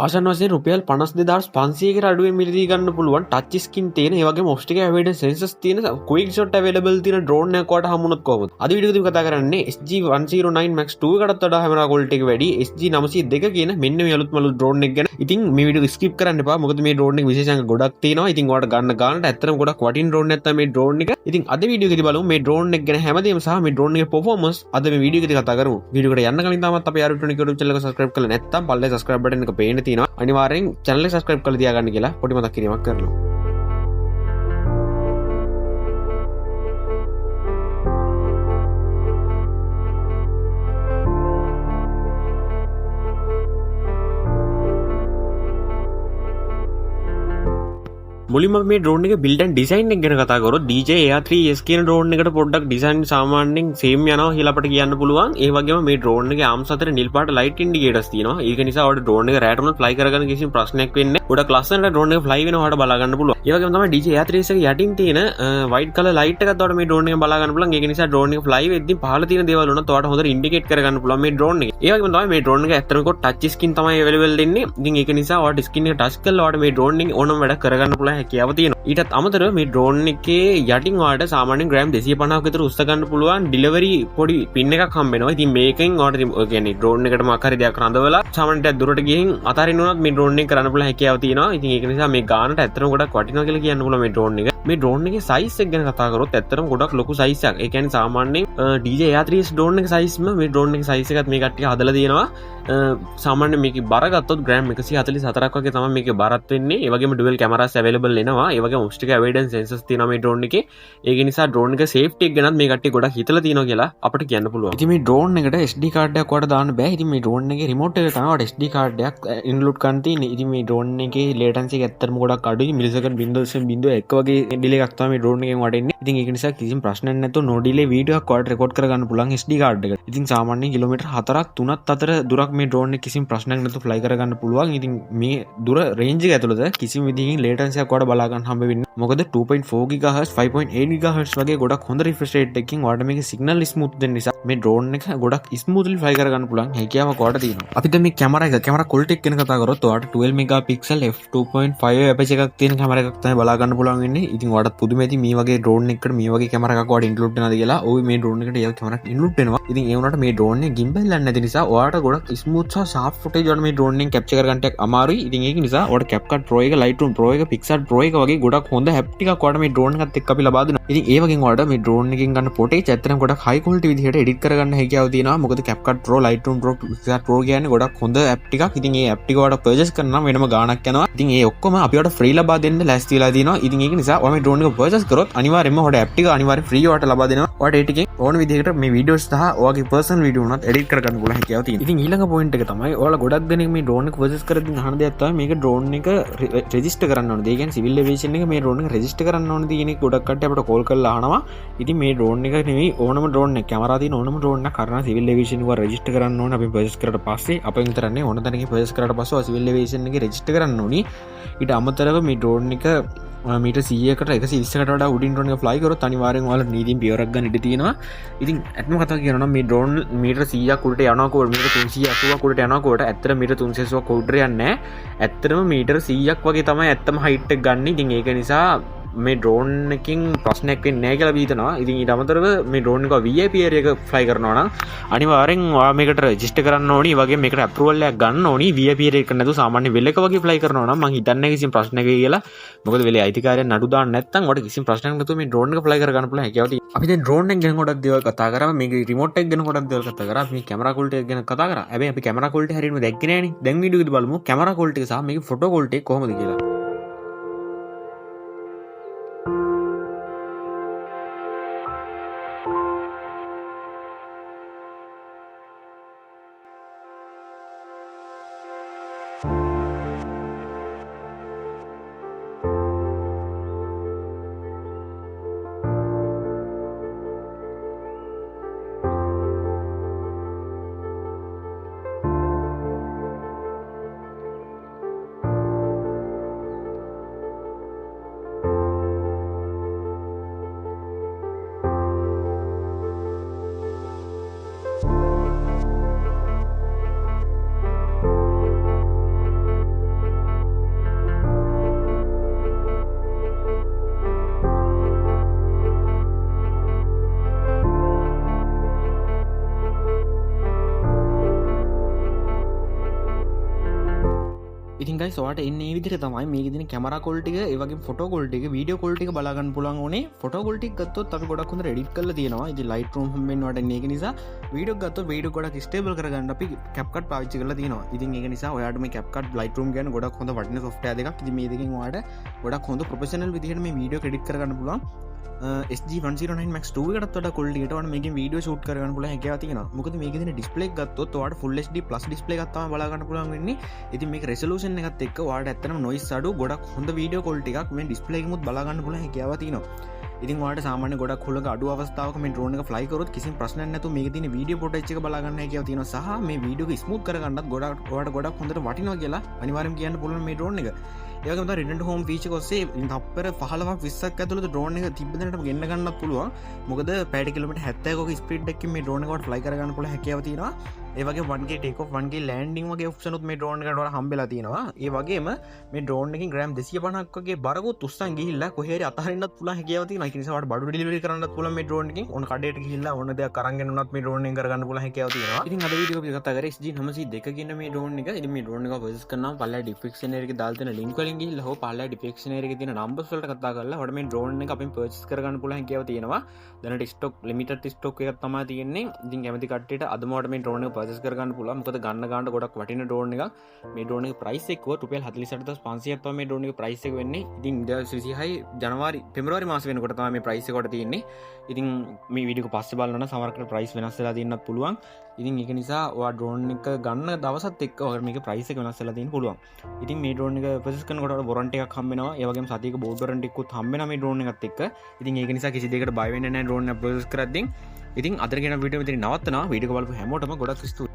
ආසන්න වශයෙන් රුපියල් 52,500කට අඩුවෙන් මිලදී ගන්න පුළුවන් ටච් ස්ක්‍රීන් තියෙන ඒ වගේම ඔප්ටිකල් එවිඩන්ස් සෙන්සර්ස් තියෙන ක්වික් ෂොට් අවైలබල් තියෙන ඩ්‍රෝන් එකක් වට හම්බුනොත් කොහොමද? අද වීඩියෝ එකේදී කතා කරන්නේ SG-109 Max 2 එකටත් වඩා කැමරා ක්වොලිටි එක වැඩි SG-902 කියන මෙන්න මේ අලුත්ම ඩ්‍රෝන් එක ගැන. ඉතින් මේ වීඩියෝ ස්කිප් කරන්න එපා. මොකද මේ ඩ්‍රෝන් එක විශේෂාංග ගොඩක් තියෙනවා. ඉතින් ඔයාලට ගන්න ගානට ඇත්තටම ගොඩක් වටින ඩ්‍රෝන් එකක් තමයි මේ ඩ්‍රෝන් එක. ඉතින් අද වීඩියෝ එකේදී බලමු මේ ඩ්‍රෝන් එක ගැන හැමදේම සහ මේ ඩ්‍රෝන් එකේ performance අද මේ වීඩියෝ එකේදී කතා කරමු. වීඩියෝ එකට යන්න කලින් තාමත් අපේ ආරුට්‍රොනික YouTube channel එක subscribe කරලා නැත්නම් පල්ලේ subscribe button එක පේන්න තියෙනවා. අනිවාර්යෙන් channel එක subscribe කරලා තියාගන්න කියලා පොඩි මතක් කිරීමක් කරනවා. මුලින්ම මේ ඩ්‍රෝන් එක බිල්ඩ් ඇන්ඩ් ඩිසයින් එක ගැන කතා කරොත් DJI AR3S කියන ඩ්‍රෝන් එකට පොඩ්ඩක් ඩිසයින් සාමාන්‍යයෙන් සේම් යනවා කියලා අපිට කියන්න පුළුවන්. ඒ වගේම මේ ඩ්‍රෝන් එකේ ආම්ස් අතර නිල් පාට ලයිට් ඉන්ඩිකේටර්ස් තියෙනවා. ඒක නිසා ඔයාලට ඩ්‍රෝන් එක රැට උනත් ෆ්ලයි කරගන්න කිසිම ප්‍රශ්නයක් වෙන්නේ නැහැ. ගොඩක් ලස්සනට ඩ්‍රෝන් එක ෆ්ලයි වෙනවා ඔයාලට බලා ගන්න පුළුවන්. ඒ වගේම තමයි DJI AR3S එක යටින් තියෙන වයිට් කලර් ලයිට් එකත් ඔයාලට මේ ඩ්‍රෝන් එකෙන් බලා ගන්න පුළුවන්. ඒක නිසා ඩ්‍රෝන් එක ෆ්ලයි වෙද්දී පහළ තියෙන දේවල් උනත් ඔයාලට හොඳට ඉන්ඩිකේට් කරගන්න පුළුවන් මේ ඩ්‍රෝන් එකේ. ඒ වගේම තමයි මේ ඩ්‍රෝන් එක ඇත්තටම කොට ටච් ස්ක්‍රීන් තමයි අවైలබල් දෙන්නේ. ඉතින් ඒක නිසා ඔයාලට ස්ක්‍රීන් එක ටච් කරලා ඔයාලට මේ ඩ්‍රෝන් එකේ ඕනම වැඩක් කරගන්න පුළුවන් හැකියාව තියෙනවා. ඊටත් අමතරව මේ ඩ්‍රෝන් එකේ යටින් ඔයාලට සාමාන්‍යයෙන් ග්‍රෑම් 250ක විතර උස්ස ගන්න පුළුවන් ඩිලිවරි පොඩි පින් එකක් හම්බ වෙනවා. ඉතින් මේකෙන් ඔයාලට කියන්නේ ඩ්‍රෝන් එකට මොකක් හරි දෙයක් රඳවලා සාමාන්‍යයෙන් දුරට ගිහින් අතාරින්න උනත් මේ ඩ්‍රෝන් එක කරන්න පුළුවන් හැකියාව තියෙනවා. ඉතින් ඒක නිසා මේ ගානට ඇත්තටම ගොඩක් වටිනවා කියලා කියන්න පුළුවන් මේ ඩ්‍රෝන් එක. මේ ඩ්‍රෝන් එකේ සයිස් එක ගැන කතා කරොත් ඇත්තටම ගොඩක් ලොකු සයිස් එකක්. ඒ කියන්නේ සාමාන්‍යයෙන් DJI AR3S ඩ්‍රෝන් එකේ සයිස්ම මේ ඩ්‍රෝන් එකේ සයිස් එකත් මේ කට්ටිය හදලා තියෙනවා. සාමාන්‍යයෙන් මේකේ බර ගත්තොත් ග්‍රෑම් 144ක් වගේ තමයි මේකේ බරත් වෙන්නේ. ඒ වගේම ඩුවල් කැමරාස් අවైలබල් වෙනවා. ඒ වගේම ඔප්ටිකල් එවිඩන්ස් සෙන්සර්ස් තියෙනවා මේ ඩ්‍රෝන් එකේ. ඒක නිසා ඩ්‍රෝන් එක සේෆ්ටි එක ගැනත් මේ කට්ටිය ගොඩක් හිතලා තියෙනවා කියලා අපිට කියන්න පුළුවන්. ඉතින් මේ ඩ්‍රෝන් එකට SD කාඩ් එකක් වඩා දාන්න බෑ. ඉතින් මේ ඩ්‍රෝන් එකේ රිමෝට් එක තමයි වඩ SD කාඩ් එකක් ඉන්ක්ලූඩ් කරන් තියෙන්නේ. ඉතින් මේ ඩ්‍රෝන් එකේ ලේටන්සි එක ඇත්තටම ගොඩක් අඩුයි. මිලිසෙකන්ඩ් 0.01 වගේ ඩිලේ එකක් තමයි මේ ඩ්‍රෝන් එකෙන් වඩෙන්නේ. ඉතින් ඒක නිසා කිසිම ප්‍රශ්නයක් නැතුව no delay වීඩියෝ එකක් ඔයාලට රෙකෝඩ් කරගන්න පුළුවන් SD කාඩ් එකට. ඉතින් සාමාන්‍යයෙන් කිලෝමීටර් 4ක් 3ක් අතර දුරක් මේ ඩ්‍රෝන් එක කිසිම ප්‍රශ්නයක් නැතුව ෆ්ලයි කරගන්න පුළුවන්. ඉතින් මේ දුර රේන්ජ් එක ඇතුළත කිසිම විදිහකින් ලේටන්සි එකක් ඔයාලට බලා ගන්න හම්බ වෙන්නේ. මොකද 2.4 GHz 5.8 GHz වගේ ගොඩක් හොඳ රිෆ්‍රෙෂ් රේට් එකකින් ඔයාලට මේකේ සිග්නල් ස්මූත් වෙන නිසා මේ ඩ්‍රෝන් එක ගොඩක් ස්මූත්ලි ෆ්ලයි කරගන්න පුළුවන් හැකියාවක් ඔයාලට තියෙනවා. අපි දැන් මේ කැමරා ක්වොලිටි එක ගැන කතා කරොත් ඔයාලට 12 මෙගාපික්සල් f2.5 අපේච් එකක් තියෙන කැමරා එකක් තමයි බලා ගන්න පුළුවන් වෙන්නේ. ඉතින් ඔයාලට පුදුම ඇති මේ වගේ ඩ්‍රෝන් එකකට මේ වගේ කැමරා එකක් ඔයාලට ඉන්ක්ලූඩ් වෙනවද කියලා. ඔය මේ ඩ්‍රෝන් එකට ඒ කැමරා ඉන්ක්ලූඩ් වෙනවා. ඉතින් ඒ වුණාට මේ ඩ්‍රෝන් එක ගිම්බල් එකක් නැති නිසා ඔයාලට ගොඩක් ස්මූත් සහ ෂාප් ෆුටේජ් වල මේ ඩ්‍රෝන් එකෙන් කැප්චර් කරගන්න ටිකක් අමාරුයි. ඉතින් ඒක නිසා ඔයාලට CapCut Pro එක, Lightroom Pro එක, Pixar Pro එක වගේ ගොඩක් හොඳ හැප්ටික් එකක් ඔයාලට මේ ඩ්‍රෝන් එකත් එක්ක අපි ලබා දෙනවා. ඉතින් ඒ වගේම ඔයාලට මේ ඩ්‍රෝන් එකෙන් ගන්න ෆොටේජ් ඇත්තටම ගොඩක් හයි ක්වොලිටි විදිහට එඩිට් කරගන්න හැකියාව තියෙනවා. මොකද CapCut Pro, Lightroom Pro, Pixar Pro කියන්නේ ගොඩක් හොඳ ඇප් ටිකක්. ඉතින් මේ ඇප් ටික ඔයාලට පර්චේස් කරනවා වෙනම ගාණක් යනවා. ඉතින් ඒ ඔක්කොම අපි ඔයාලට ෆ්‍රී ලබා දෙන්න ලෑස්ති වෙලා තියෙනවා. ඉතින් ඒක නිසා ඔයා මේ ඩ්‍රෝන් එක පර්චේස් කරොත් අනිවාර්යයෙන්ම ඔයාලට ඇප් ටික අනිවාර්යයෙන් ෆ්‍රී ඔයාලට ලබා දෙනවා. ඔයාලට ඒ ටිකෙන් ඕන විදිහකට මේ වීඩියෝස් සහ ඔයාගේ පර්සනල් වීඩියෝ උනත් එඩිට් කරගන්න පුළුවන් හැකියාව තියෙනවා. ඉතින් ඊළඟ පොයින්ට් එක තමයි ඔයාලා ගොඩක් දෙනෙක් මේ ඩ්‍රෝන් එක පර්චේස් කරද්දී අහන දෙයක් තමයි මේක ඩ්‍රෝන් එක රෙජිස්ටර් කරන්න ඕනද? ඒ කියන්නේ සිවිල් ඒවියේෂන් එක මේ ඩ්‍රෝන් එක රෙජිස්ටර් කරන්න ඕනද කියන එක ගොඩක් කට්ටිය අපිට කෝල් කරලා අහනවා. ඉතින් මේ ඩ්‍රෝන් එක නෙවෙයි ඕනම ඩ්‍රෝන් එක කැමරා තියෙන ඕනම ඩ්‍රෝන් එකක් කරනවා සිවිල් ඒවියේෂන් එක රෙජිස්ටර් කරන්න ඕන. අපි පර්චේස් කරලා පස්සේ අපෙන් විතරන්නේ ඕන තැනකින් පර්චේස් කරලා පස්සේ සිවිල් ඒවියේෂන් එකේ රෙජිස්ටර් කරන්න ඕනි. ඊට අමතරව මේ ඩ්‍රෝන් එක මීටර් 100කට 120කට වඩා උඩින් ඩ්‍රෝන් එක ෆ්ලයි කරොත් අනිවාර්යෙන් ඔයාලා නීතියෙන් පියවරක් ගන්න ඉඩ තියෙනවා. ඉතින් ඇත්තම කතා කියනවා නම් මේ ඩ්‍රෝන් මීටර් 100ක් උඩට යනවා කොහොමද මීටර් 380ක් උඩට යනවා කොහොමද ඇත්තට මීටර් 380ක් උඩට යන්නේ නැහැ. ඇත්තටම මීටර් 100ක් වගේ තමයි ඇත්තම හයිට් එක ගන්න. ඉතින් ඒක නිසා මේ ඩ්‍රෝන් එකකින් ප්‍රශ්නයක් වෙන්නේ නැහැ කියලා හිතනවා. ඉතින් ඊට අමතරව මේ ඩ්‍රෝන් එක VIP area එක ෆ්ලයි කරනවා නම් අනිවාර්යෙන් ඔයා මේකට රෙජිස්ටර් කරන්න ඕනි. ඒ වගේම මේකට අප්‍රූවල් එකක් ගන්න ඕනි. VIP area එක නැතුව සාමාන්‍ය වෙල් එක වගේ ෆ්ලයි කරනවා නම් මම හිතන්නේ කිසිම ප්‍රශ්නයක් වෙයි කියලා. මොකද වෙලේ අයිතිකාරයන් නඩු දාන්න නැත්නම් ඔයාලට කිසිම ප්‍රශ්නයක් නැතුව මේ ඩ්‍රෝන් එක ෆ්ලයි කරගන්න පුළුවන් හැකියාව තියෙනවා. අපි දැන් ඩ්‍රෝන් එක ගැන ගොඩක් දේවල් කතා කරා. මේකේ රිමෝට් එක ගැන ගොඩක් දේවල් කතා කරා. මේ කැමරා ක්වොලිටි එක ගැන කතා කරා. හැබැයි අපි කැමරා ක්වොලිටි හරියටම දැක්කේ නෑනේ. දැන් වීඩියෝ එකේ බලමු කැමරා ක්වොලිටි එක සහ මේකේ ෆොටෝ ක්වොලිටි එක කොහොමද කියලා. ඉතින් ගයිස් ඔයාලට එන්නේ මේ විදිහට තමයි මේකේ තියෙන කැමරා ක්වොලිටි එක, ඒ වගේම ෆොටෝ ක්වොලිටි එක, වීඩියෝ ක්වොලිටි එක බලා ගන්න පුළුවන් ඕනේ. ෆොටෝ ක්වොලිටි එක ගත්තොත් අපි ගොඩක් හොඳට එඩිට් කරලා තියෙනවා. ඉතින් Lightroom හම්බෙන්න වට එන්නේ ඒක නිසා වීඩියෝ එක ගත්තොත් වීඩියෝ ගොඩක් ස්ටේබල් කරගන්න අපි CapCut පාවිච්චි කරලා තියෙනවා. ඉතින් ඒක නිසා ඔයාලට මේ CapCut Lightroom ගැන ගොඩක් හොඳ වටින software දෙකක්. ඉතින් මේ දෙකෙන් ඔයාලට ගොඩක් හොඳ ප්‍රොෆෙෂනල් විදිහට මේ වීඩියෝ එඩිට් කරගන්න පුළුවන්. SG109 Max 2 එකටත් වඩා quality එකට වඩා මේකෙන් වීඩියෝ ෂූට් කරගන්න පුළුවන් හැකියාව තියෙනවා. මොකද මේකේ තියෙන ඩිස්ප්ලේ එක ගත්තොත් ඔයාලට full HD plus ඩිස්ප්ලේ එකක් තමයි බලා ගන්න පුළුවන් වෙන්නේ. ඉතින් මේක resolution එකත් එක්ක ඔයාලට ඇත්තටම noise අඩු ගොඩක් හොඳ වීඩියෝ quality එකක් මේ ඩිස්ප්ලේ එකෙමුත් බලා ගන්න පුළුවන් හැකියාව තියෙනවා. ඉතින් ඔයාලට සාමාන්‍ය ගොඩක් හුලක අඩු අවස්ථාවක මේ drone එක fly කරොත් කිසිම ප්‍රශ්නයක් නැතුව මේකේ තියෙන වීඩියෝ footage එක බලා ගන්න හැකියාව තියෙනවා. සහ මේ වීඩියෝ එක ස්මූත් කරගන්නත් ඔයාලට ගොඩක් හොඳට වටිනවා කියලා අනිවාර්යයෙන් කියන්න පුළුවන් මේ drone එක. ඒ වගේම තමයි return to home feature එක ඔස්සේ තප්පර 15ක් 20ක් ඇතුළත drone එක තිබ්බ දැනට ගෙන්න ගන්නත් පුළුවන්. මොකද පැයට කිලෝමීටර් 70ක ස්පීඩ් එකකින් මේ drone එකට fly කරගන්න පුළුවන් හැකියාව තියෙනවා. ඒ වගේම 1K take off 1K landing වගේ ඔප්ෂන් උත් මේ drone එකට වඩා හම්බෙලා තියෙනවා. ඒ වගේම මේ drone එකකින් ග්‍රෑම් 250ක් වගේ බරකුත් උස්සන් ගිහිල්ලා කොහේ හරි අතහරින්නත් පුළුවන් හැකියාව තියෙනවා. ඒ නිසා ඔයාලට බඩු ඩෙලිවරි කරන්නත් පුළුවන් මේ drone එකකින්. ඕන කඩේට ගිහිල්ලා ඕන දෙයක් අරන් ගෙනුනත් මේ drone එකෙන් කරගන්න පුළුවන් හැකියාව තියෙනවා. ඉතින් අද වීඩියෝ එක කතා කරේ SG902 කියන මේ drone එක. ඉතින් මේ drone එක පර්චේස් කරනවා පල්ලා description එකේ දාලා තියෙන link වලින් ගිහිල්ලා හො පල්ලා description එකේ තියෙන numbers වලට කතා කරලා ඔයාලට මේ drone එක අපෙන් purchase කරගන්න පුළුවන් හැකියාව තියෙනවා. දැනට stock limited stock එකක් තමයි තියෙන්නේ. ඉතින් කැමති කට්ටියට අදම ඔයාලට මේ drone එක purchase කරගන්න පුළුවන්. මොකද ගන්න ගන්නට ගොඩක් වටින drone එකක්. මේ drone එකේ price එක රුපියල් 48500ක් තමයි මේ drone එකේ price එක වෙන්නේ. ඉතින් 2026 පෙබරවාරි මාසෙ වෙනකොට තමයි මේ price එක කොට තියෙන්නේ. ඉතින් මේ වීඩියෝ එක පස්සේ බලනවා නම් සමහරකට price වෙනස් වෙලා තියෙන්නත් පුළුවන්. ඉතින් ඒක නිසා ඔයා drone එක ගන්න දවසත් එක්ක ඔයාලට මේකේ price එක වෙනස් වෙලා තියෙන්න පුළුවන්. ඉතින් මේ drone එක purchase කරනකොට ඔයාලට warranty එකක් හම්බ වෙනවා. ඒ වගේම සතියක board warranty එකකුත් හම්බ වෙනවා මේ drone එකත් එක්ක. ඉතින් ඒක නිසා කිසි දෙයකට බය වෙන්න නැහැ drone එක purchase කරද්දී. ඉතින් අද ගෙන වීඩියෝ මෙතන නවත්තනවා. වීඩියෝ එක බලපු හැමෝටම ගොඩක් ස්තුතියි.